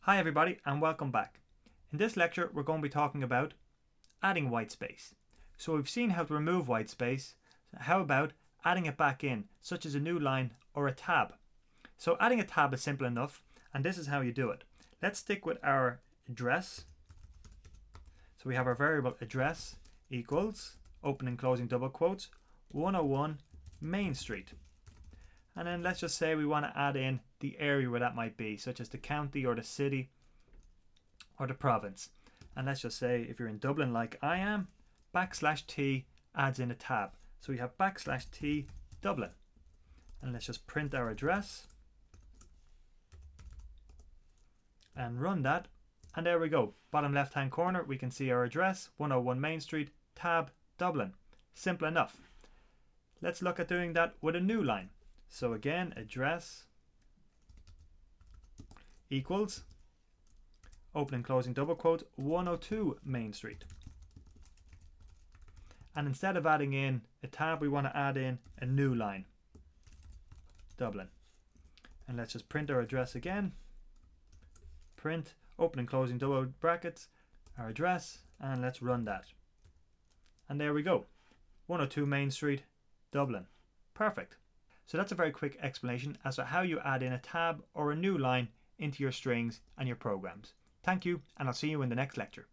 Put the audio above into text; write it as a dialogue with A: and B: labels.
A: Hi everybody and welcome back. In this lecture we're going to be talking about adding white space. So we've seen how to remove white space. How about adding it back in, such as a new line or a tab? So adding a tab is simple enough, and this is how you do it. Let's stick with our address. So we have our variable address equals, open and closing double quotes, 101 Main Street. And then let's just say we want to add in the area where that might be, such as the county or the city or the province. And let's just say if you're in Dublin like I am, \t adds in a tab. So we have \t Dublin. And let's just print our address and run that. And there we go. Bottom left hand corner we can see our address, 101 Main Street, tab Dublin. Simple enough. Let's look at doing that with a new line. So again, address equals, open and closing double quote, 102 Main Street. And instead of adding in a tab, we want to add in a new line, Dublin. And let's just print our address again. Print, open and closing double brackets, our address, and let's run that. And there we go, 102 Main Street, Dublin. Perfect. So that's a very quick explanation as to how you add in a tab or a new line into your strings and your programs. Thank you, and I'll see you in the next lecture.